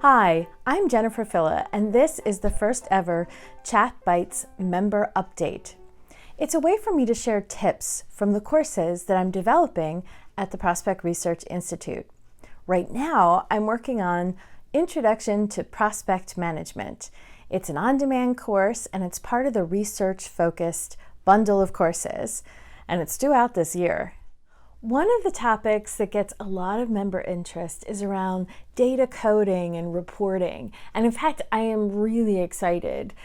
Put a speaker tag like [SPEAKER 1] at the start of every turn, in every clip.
[SPEAKER 1] Hi, I'm Jennifer Filla, and this is the first ever Chat Bites member update. It's a way for me to share tips from the courses that I'm developing at the Prospect Research Institute. Right now, I'm working on Introduction to Prospect Management. It's an on-demand course, and it's part of the research-focused bundle of courses, and it's due out this year. One of the topics that gets a lot of member interest is around data coding and reporting. And in fact, I am really excited.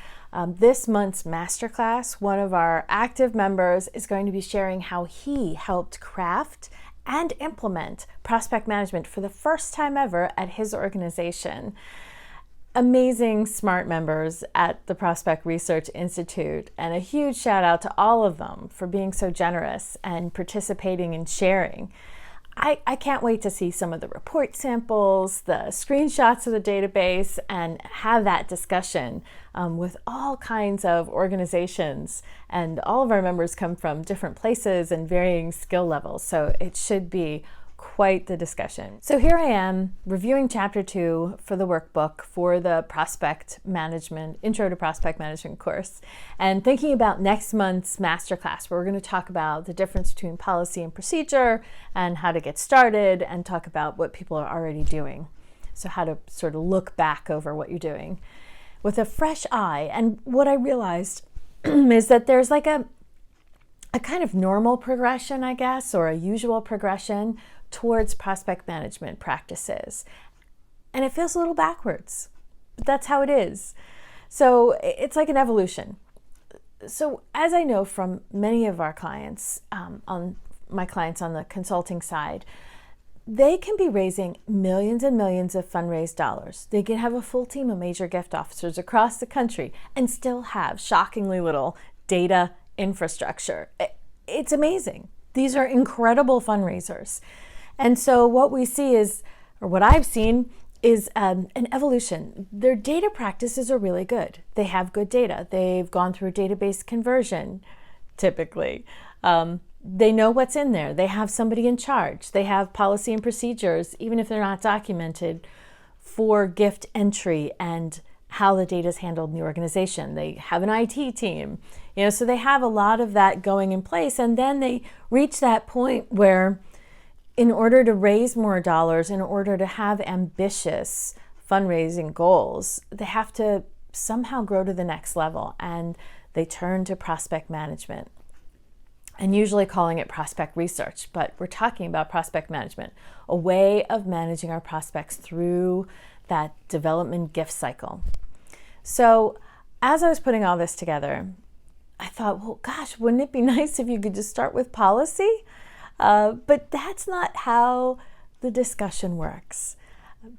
[SPEAKER 1] This month's masterclass, one of our active members is going to be sharing how he helped craft and implement prospect management for the first time ever at his organization. Amazing, smart members at the Prospect Research Institute, and a huge shout out to all of them for being so generous and participating and sharing. I can't wait to see some of the report samples, the screenshots of the database, and have that discussion with all kinds of organizations. And all of our members come from different places and varying skill levels, so it should be quite the discussion. So here I am reviewing chapter 2 for the workbook for the Prospect Management, Intro to Prospect Management course, and thinking about next month's masterclass, where we're going to talk about the difference between policy and procedure and how to get started and talk about what people are already doing. So how to sort of look back over what you're doing with a fresh eye. And what I realized is that there's like a kind of normal progression, I guess, or a usual progression towards prospect management practices. And it feels a little backwards, but that's how it is. So it's like an evolution. So as I know from many of our clients, on my clients on the consulting side, they can be raising millions and millions of fundraised dollars. They can have a full team of major gift officers across the country and still have shockingly little data infrastructure. It's amazing. These are incredible fundraisers. And so what we see is, or what I've seen, is an evolution. Their data practices are really good. They have good data. They've gone through database conversion, typically. They know what's in there. They have somebody in charge. They have policy and procedures, even if they're not documented, for gift entry and how the data is handled in the organization. They have an IT team, so they have a lot of that going in place. And then they reach that point where, in order to raise more dollars, in order to have ambitious fundraising goals, they have to somehow grow to the next level, and they turn to prospect management, and usually calling it prospect research, but we're talking about prospect management, a way of managing our prospects through that development gift cycle. So as I was putting all this together, I thought, well, gosh, wouldn't it be nice if you could just start with policy? But that's not how the discussion works.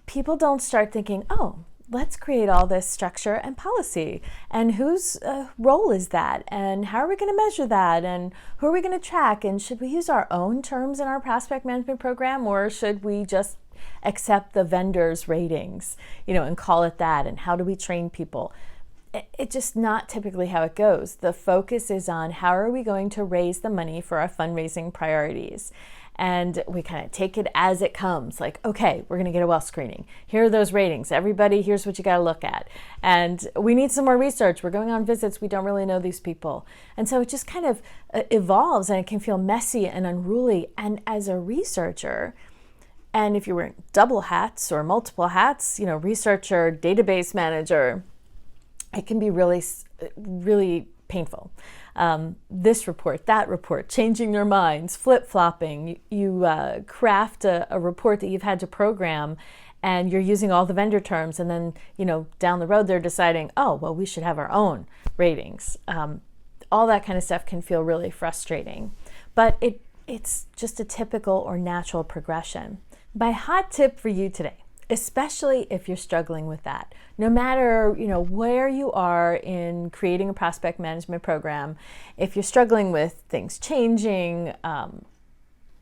[SPEAKER 1] People don't start thinking, oh, let's create all this structure and policy, and whose role is that, and how are we going to measure that, and who are we going to track, and should we use our own terms in our prospect management program, or should we just accept the vendor's ratings, and call it that, and how do we train people? It's just not typically how it goes. The focus is on how are we going to raise the money for our fundraising priorities. And we kind of take it as it comes, like, okay, we're going to get a well screening. Here are those ratings. Everybody, here's what you got to look at. And we need some more research. We're going on visits. We don't really know these people. And so it just kind of evolves, and it can feel messy and unruly. And as a researcher, and if you're wearing double hats or multiple hats, researcher, database manager, it can be really, really painful. This report, that report, changing their minds, flip-flopping. You craft a report that you've had to program, and you're using all the vendor terms, and then, down the road they're deciding, oh, well, we should have our own ratings. All that kind of stuff can feel really frustrating. But it's just a typical or natural progression. My hot tip for you today, especially if you're struggling with that, no matter where you are in creating a prospect management program, if you're struggling with things changing,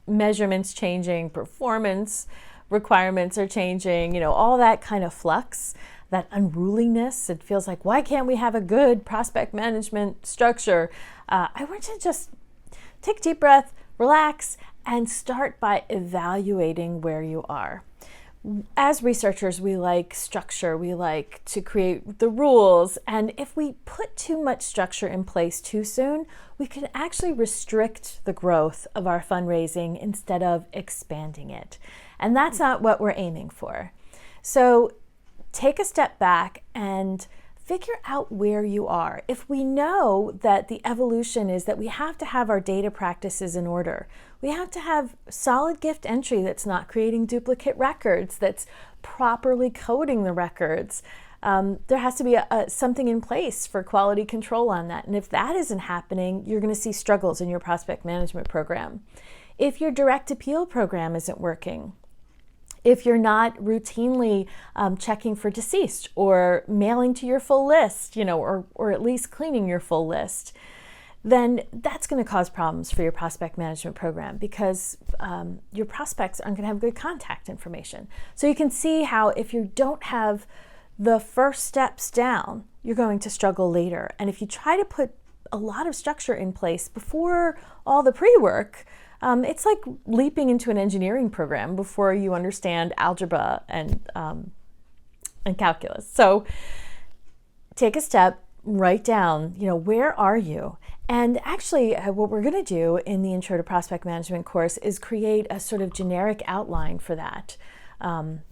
[SPEAKER 1] measurements changing, performance requirements are changing, all that kind of flux, that unruliness, it feels like, why can't we have a good prospect management structure? I want you to just take a deep breath, relax, and start by evaluating where you are. As researchers, we like structure, we like to create the rules, and if we put too much structure in place too soon, we can actually restrict the growth of our fundraising instead of expanding it. And that's not what we're aiming for. So take a step back and figure out where you are. If we know that the evolution is that we have to have our data practices in order, we have to have solid gift entry that's not creating duplicate records, that's properly coding the records. There has to be something in place for quality control on that. And if that isn't happening, you're going to see struggles in your prospect management program. If your direct appeal program isn't working, if you're not routinely checking for deceased or mailing to your full list, or at least cleaning your full list, then that's going to cause problems for your prospect management program because your prospects aren't going to have good contact information. So you can see how if you don't have the first steps down, you're going to struggle later. And if you try to put a lot of structure in place before all the pre-work, it's like leaping into an engineering program before you understand algebra and calculus. So take a step, write down, where are you? And actually, what we're going to do in the Intro to Prospect Management course is create a sort of generic outline for that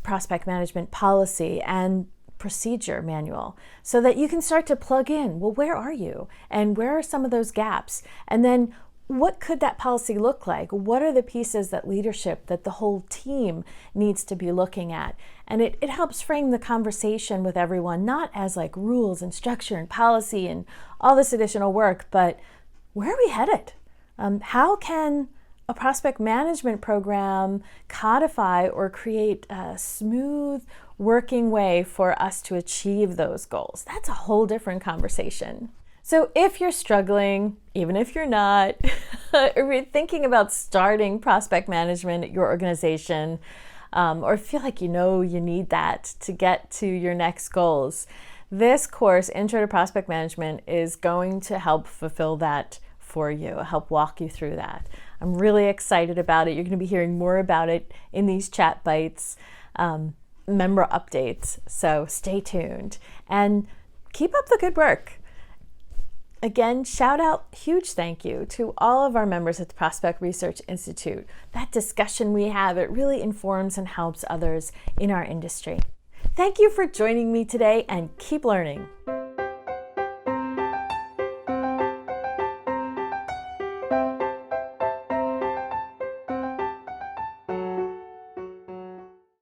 [SPEAKER 1] prospect management policy and procedure manual so that you can start to plug in, well, where are you? And where are some of those gaps? And then what could that policy look like? What are the pieces that leadership, that the whole team needs to be looking at? And it helps frame the conversation with everyone, not as like rules and structure and policy and all this additional work, but where are we headed? How can a prospect management program codify or create a smooth working way for us to achieve those goals? That's a whole different conversation. So if you're struggling, even if you're not, or you're thinking about starting prospect management at your organization, or feel like you need that to get to your next goals, this course, Intro to Prospect Management, is going to help fulfill that for you, help walk you through that. I'm really excited about it. You're going to be hearing more about it in these chat bites, member updates. So stay tuned and keep up the good work. Again, shout out, huge thank you to all of our members at the Prospect Research Institute. That discussion we have, it really informs and helps others in our industry. Thank you for joining me today and keep learning.